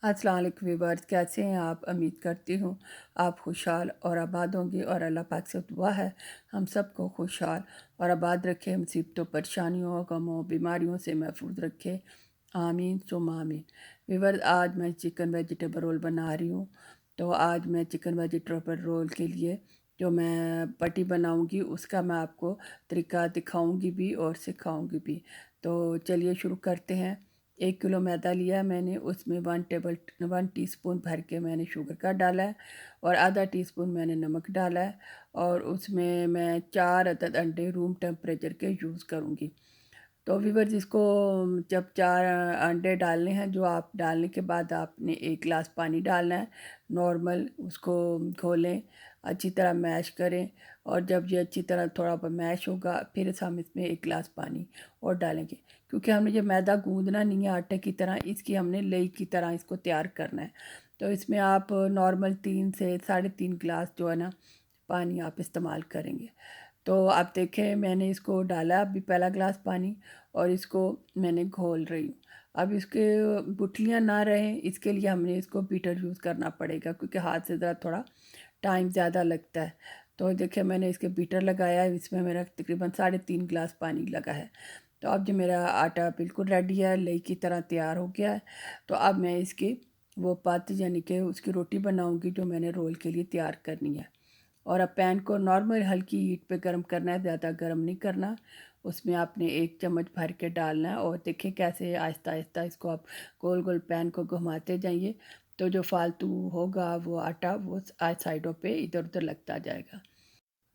अस्सलाम वालेकुम व्यूअर्स, कैसे हैं आप। उम्मीद करती हूँ आप खुशहाल और आबाद होंगे और अल्लाह पाक से दुआ है हम सबको खुशहाल और आबाद रखे, मुसीबतों परेशानियों गमों बीमारियों से महफूज रखे। आमीन सुम आमीन। व्यूअर्स, आज मैं चिकन वेजिटेबल रोल बना रही हूँ। तो आज मैं चिकन वेजिटेबल रोल के लिए जो मैं पट्टी बनाऊँगी उसका मैं आपको तरीका दिखाऊँगी भी और सिखाऊँगी भी। तो चलिए शुरू करते हैं। 1 किलो मैदा लिया है मैंने, उसमें 1 टीस्पून भर के मैंने शुगर का डाला है और आधा टीस्पून मैंने नमक डाला है। और उसमें मैं 4 अदद अंडे रूम टेम्परेचर के यूज़ करूँगी। तो व्यूअर्स, इसको जब 4 अंडे डालने हैं, जो आप डालने के बाद आपने 1 गिलास पानी डालना है नॉर्मल। उसको घोलें, अच्छी तरह मैश करें और जब ये अच्छी तरह थोड़ा मैश होगा फिर हम इसमें 1 गिलास पानी और डालेंगे, क्योंकि हमने ये मैदा गूंदना नहीं है आटे की तरह, इसकी हमने लेई की तरह इसको तैयार करना है। तो इसमें आप नॉर्मल 3 से 3.5 गिलास जो है ना पानी आप इस्तेमाल करेंगे। तो आप देखें, मैंने इसको डाला अभी पहला गिलास पानी और इसको मैंने घोल रही हूँ। अब इसके गुठलियाँ ना रहें, इसके लिए हमने इसको बीटर यूज़ करना पड़ेगा, क्योंकि हाथ से ज़रा थोड़ा टाइम ज़्यादा लगता है। तो देखिए, मैंने इसके बीटर लगाया है, इसमें मेरा तकरीबन 3.5 गिलास पानी लगा है। तो अब जो मेरा आटा बिल्कुल रेडी है, लई की तरह तैयार हो गया है। तो अब मैं इसकी वो पत यानी कि उसकी रोटी बनाऊंगी जो मैंने रोल के लिए तैयार करनी है। और अब पैन को नॉर्मल हल्की हीट पे गर्म करना है, ज़्यादा गर्म नहीं करना। उसमें आपने 1 चम्मच भर के डालना है और देखिए कैसे आहिस्ता आहिस्ता इसको आप गोल गोल पैन को घुमाते जाइए। तो जो फालतू होगा वो आटा वो साइडों पे इधर उधर लगता जाएगा।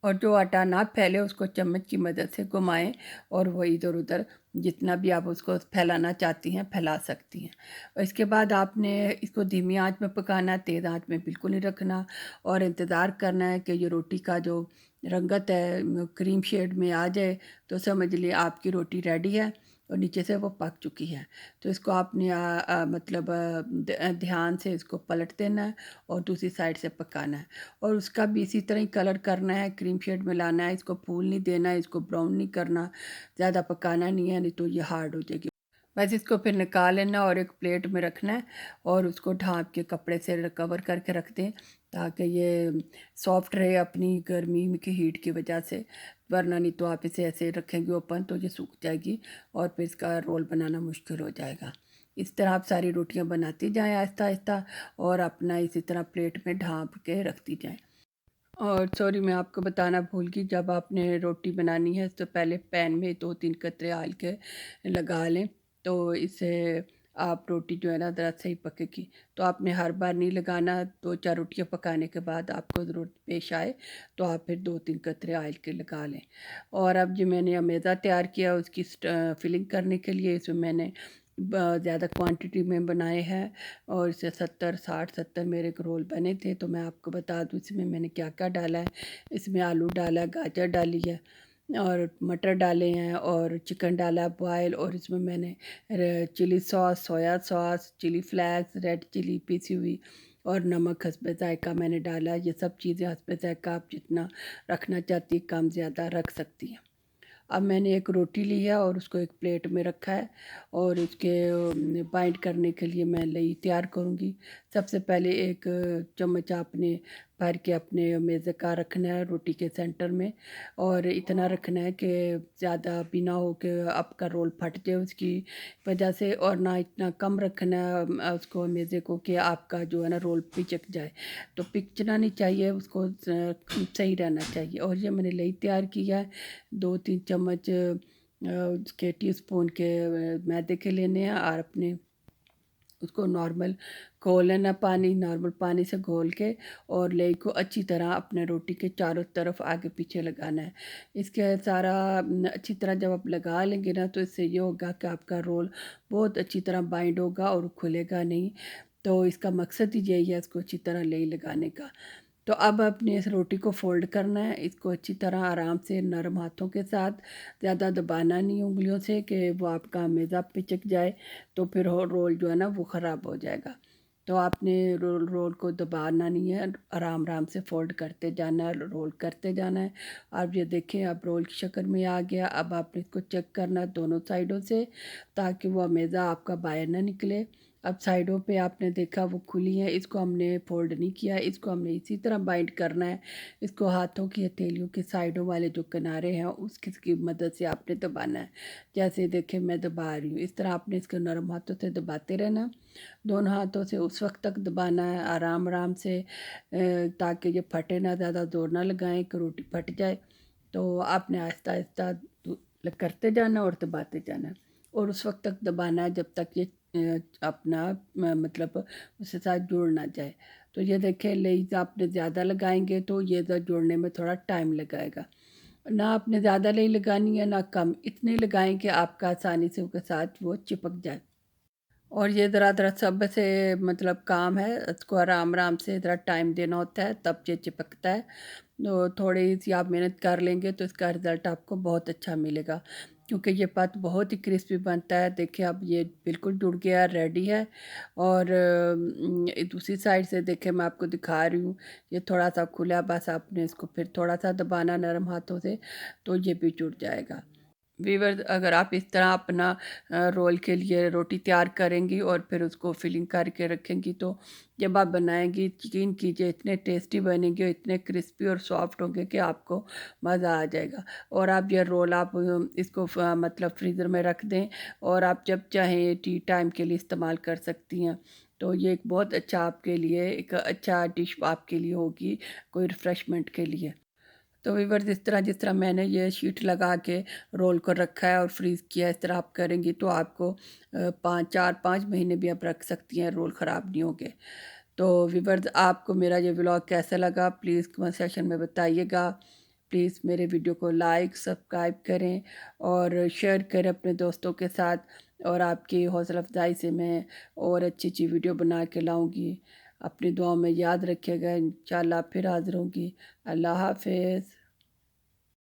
और जो आटा ना फैले उसको चम्मच की मदद से घुमाएं और वो इधर उधर जितना भी आप उसको फैलाना चाहती हैं फैला सकती हैं। और इसके बाद आपने इसको धीमी आंच में पकाना है, तेज़ आंच में बिल्कुल नहीं रखना। और इंतज़ार करना है कि ये रोटी का जो रंगत है क्रीम शेड में आ जाए, तो समझ लिए आपकी रोटी रेडी है और नीचे से वो पक चुकी है। तो इसको आपने मतलब ध्यान से इसको पलट देना है और दूसरी साइड से पकाना है। और उसका भी इसी तरह ही कलर करना है, क्रीम शेड में लाना है। इसको फूल नहीं देना है, इसको ब्राउन नहीं करना, ज़्यादा पकाना नहीं है, नहीं तो ये हार्ड हो जाएगी। बस इसको फिर निकाल लेना और एक प्लेट में रखना है और उसको ढाँप के कपड़े से कवर करके रख दें, ताकि ये सॉफ्ट रहे अपनी गर्मी की हीट की वजह से। वरना नहीं तो आप इसे ऐसे रखेंगे ओपन तो ये सूख जाएगी और फिर इसका रोल बनाना मुश्किल हो जाएगा। इस तरह आप सारी रोटियां बनाती जाएं आहिस्ता आहिस्ता और अपना इसी तरह प्लेट में ढाँप के रखती जाएं। और सॉरी, मैं आपको बताना भूल गई, जब आपने रोटी बनानी है तो पहले पैन में 2-3 कतरे आयल के लगा लें, तो इससे आप रोटी जो है ना ज़रा सही पकेगी। तो आपने हर बार नहीं लगाना, 2-4 रोटियां पकाने के बाद आपको ज़रूरत पेश आए तो आप फिर 2-3 कतरे आयल के लगा लें। और अब जो मैंने मैदा तैयार किया उसकी फिलिंग करने के लिए इसमें मैंने ज़्यादा क्वांटिटी में बनाए हैं और इसे 70-60-70 मेरे रोल बने थे। तो मैं आपको बता दूँ इसमें मैंने क्या क्या डाला है। इसमें आलू डाला है, गाजर डाली है और मटर डाले हैं और चिकन डाला बॉयल। और इसमें मैंने chilli sauce, soya sauce, chilli flakes, red chilli पीसी हुई और नमक हस्बे ज़ायका मैंने डाला। ये सब चीज़ें हस्बे ज़ायका आप जितना रखना चाहती कम ज़्यादा रख सकती हैं। अब मैंने एक रोटी ली है और उसको एक प्लेट में रखा है और उसके बाइंड करने के लिए मैं लई तैयार करूँगी। सबसे पहले एक चम्मच आपने भर के अपने मेज़े का रखना है रोटी के सेंटर में। और इतना रखना है कि ज़्यादा भी ना हो कि आपका रोल फट जाए उसकी वजह से, और ना इतना कम रखना है उसको मेज़े को कि आपका जो है ना रोल पिचक जाए। तो पिचना नहीं चाहिए उसको, सही रहना चाहिए। और ये मैंने लई तैयार किया है। 2-3 चम्मच उसके टीस्पून के मैदे के लेने हैं और अपने उसको नॉर्मल घोल लेना, पानी नॉर्मल पानी से घोल के और लेई को अच्छी तरह अपने रोटी के चारों तरफ आगे पीछे लगाना है। इसके सारा अच्छी तरह जब आप लगा लेंगे ना तो इससे ये होगा कि आपका रोल बहुत अच्छी तरह बाइंड होगा और खुलेगा नहीं। तो इसका मकसद ही यही है इसको अच्छी तरह लेई लगाने का। तो अब अपने इस रोटी को फ़ोल्ड करना है, इसको अच्छी तरह आराम से नरम हाथों के साथ, ज़्यादा दबाना नहीं उँगलियों से कि वो आपका मैदा पिचक जाए, तो फिर रोल जो है ना वो ख़राब हो जाएगा। तो आपने रोल रोल को दबाना नहीं है, आराम आराम से फ़ोल्ड करते जाना है, रोल करते जाना है। आप ये देखें अब रोल की शक्ल में आ गया। अब आपने इसको चेक करना है दोनों साइडों से, ताकि वो मैदा आपका बाहर ना निकले। अब साइडों पे आपने देखा वो खुली है, इसको हमने फोल्ड नहीं किया, इसको हमने इसी तरह बाइंड करना है। इसको हाथों की हथेलियों के साइडों वाले जो किनारे हैं उसकी मदद से आपने दबाना है। जैसे देखें मैं दबा रही हूँ, इस तरह आपने इसको नरम हाथों से दबाते रहना। दोनों हाथों से उस वक्त तक दबाना है आराम आराम से, ताकि ये फटे ना, ज़्यादा ज़ोर ना लगाएं कि रोटी फट जाए। तो आपने आहिस्ता आहिस्ता करते जाना और दबाते जाना है, और उस वक्त तक दबाना है जब तक ये अपना मतलब उसके साथ जुड़ ना जाए। तो ये देखें, लेज़ आपने ज़्यादा लगाएंगे तो ये जोड़ने में थोड़ा टाइम लगाएगा। ना आपने ज़्यादा लेई लगानी है ना कम, इतनी लगाएं कि आपका आसानी से उसके साथ वो चिपक जाए। और ये ज़रा-ज़रा सब से मतलब काम है, इसको आराम-आराम से ज़रा टाइम देना होता है तब ये चिपकता है। तो थोड़ी-सी आप मेहनत कर लेंगे तो इसका रिज़ल्ट आपको बहुत अच्छा मिलेगा, क्योंकि ये पत बहुत ही क्रिस्पी बनता है। देखिए अब ये बिल्कुल जुड़ गया, रेडी है। और दूसरी साइड से देखिए मैं आपको दिखा रही हूँ, ये थोड़ा-सा खुला, बस आपने इसको फिर थोड़ा-सा दबाना नरम हाथों से, तो ये भी जुड़ जाएगा। वीवर्स, अगर आप इस तरह अपना रोल के लिए रोटी तैयार करेंगी और फिर उसको फिलिंग करके रखेंगी, तो जब आप बनाएंगी यकीन कीजिए इतने टेस्टी बनेंगे, इतने क्रिस्पी और सॉफ्ट होंगे कि आपको मज़ा आ जाएगा। और आप ये रोल आप इसको मतलब फ्रीज़र में रख दें, और आप जब चाहें टी टाइम के लिए इस्तेमाल कर सकती हैं। तो ये एक बहुत अच्छा आपके लिए एक अच्छा डिश आपके लिए होगी, कोई रिफ़्रेशमेंट के लिए। तो व्यूअर्स, जिस तरह मैंने ये शीट लगा के रोल को रखा है और फ्रीज़ किया, इस तरह आप करेंगी तो आपको 4-5 महीने भी आप रख सकती हैं, रोल ख़राब नहीं होंगे। तो व्यूअर्स, आपको मेरा ये व्लॉग कैसा लगा प्लीज़ कमेंट सेक्शन में बताइएगा। प्लीज़ मेरे वीडियो को लाइक सब्सक्राइब करें और शेयर करें अपने दोस्तों के साथ, और आपकी हौसला अफजाई से मैं और अच्छी अच्छी वीडियो बना के लाऊंगी। अपनी दुआओं में याद रखिएगा, इंशाल्लाह फिर हाज़िर होंगी। अल्लाह हाफ़िज़।